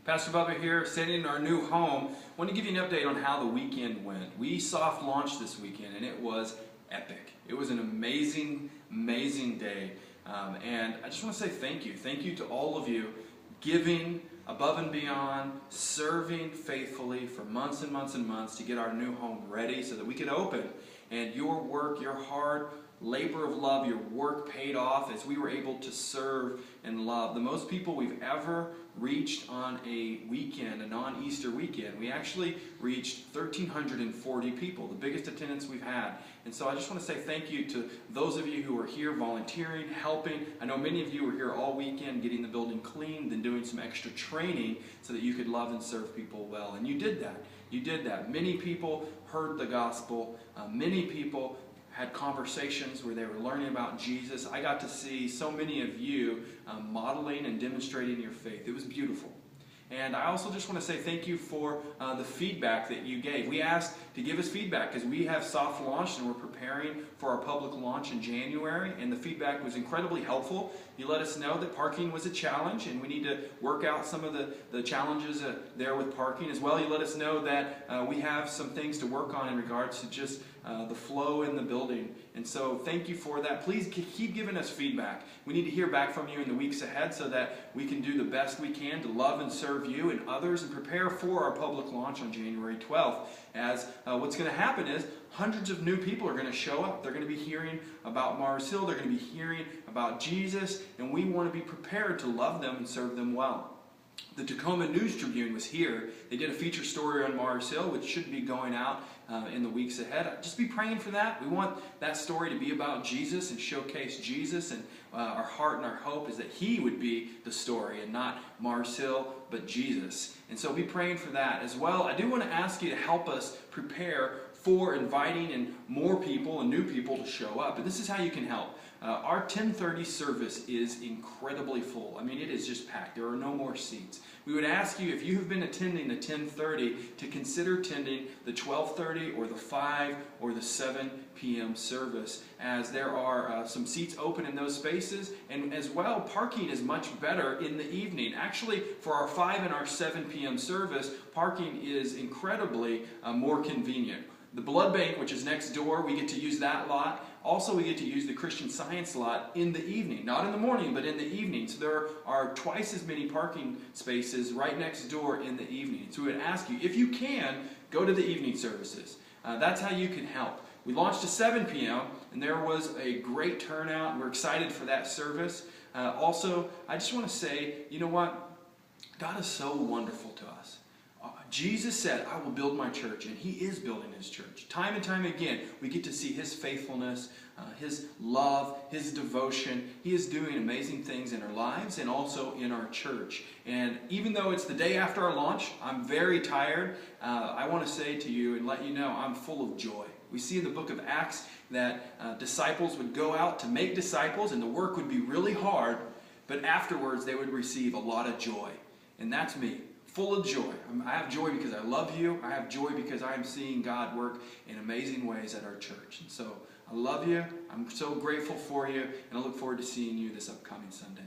Pastor Bubba here, standing in our new home. I want to give you an update on how the weekend went. We soft launched this weekend and it was epic. It was an amazing, amazing day. And I just want to say thank you. Thank you to all of you giving above and beyond, serving faithfully for months and months and months to get our new home ready so that we could open. And your work, your hard labor of love, your work paid off as we were able to serve and love the most people we've ever reached on a weekend, a non-Easter weekend. We actually reached 1,340 people, the biggest attendance we've had. And so I just want to say thank you to those of you who are here volunteering, helping. I know many of you were here all weekend getting the building cleaned and doing some extra training so that you could love and serve people well. And you did that. You did that. Many people heard the gospel. Many people had conversations where they were learning about Jesus. I got to see so many of you modeling and demonstrating your faith. It was beautiful. And I also just want to say thank you for the feedback that you gave. We asked to give us feedback because we have soft launched and we're preparing for our public launch in January, and the feedback was incredibly helpful. You let us know that parking was a challenge and we need to work out some of the challenges there with parking. As well, you let us know that we have some things to work on in regards to just the flow in the building. And so thank you for that. Please keep giving us feedback. We need to hear back from you in the weeks ahead so that we can do the best we can to love and serve you and others and prepare for our public launch on January 12th. As what's going to happen is hundreds of new people are going to show up. They're going to be hearing about Mars Hill. They're going to be hearing about Jesus. And we want to be prepared to love them and serve them well. The Tacoma News Tribune was here. They did a feature story on Mars Hill, which should be going out in the weeks ahead. Just be praying for that. We want that story to be about Jesus and showcase Jesus, and our heart and our hope is that He would be the story and not Mars Hill, but Jesus. And so be praying for that as well. I do want to ask you to help us prepare for inviting in more people and new people to show up. And this is how you can help. Our 10:30 service is incredibly full. I mean, it is just packed. There are no more seats. We would ask you, if you have been attending the 10:30, to consider attending the 12:30 or the 5 or the 7 p.m. service, as there are some seats open in those spaces. And as well, parking is much better in the evening. Actually, for our 5 and our 7 p.m. service, parking is incredibly more convenient. The blood bank, which is next door, we get to use that lot. Also, we get to use the Christian Science lot in the evening. Not in the morning, but in the evening. So there are twice as many parking spaces right next door in the evening. So we would ask you, if you can, go to the evening services. That's how you can help. We launched at 7 p.m. and there was a great turnout. We're excited for that service. Also, I just want to say, you know what? God is so wonderful to us. Jesus said, I will build my church, and He is building His church. Time and time again, we get to see His faithfulness, His love, His devotion. He is doing amazing things in our lives and also in our church. And even though it's the day after our launch, I'm very tired. I want to say to you and let you know, I'm full of joy. We see in the book of Acts that disciples would go out to make disciples, and the work would be really hard, but afterwards they would receive a lot of joy. And that's me. Full of joy. I have joy because I love you. I have joy because I am seeing God work in amazing ways at our church. And so I love you. I'm so grateful for you. And I look forward to seeing you this upcoming Sunday.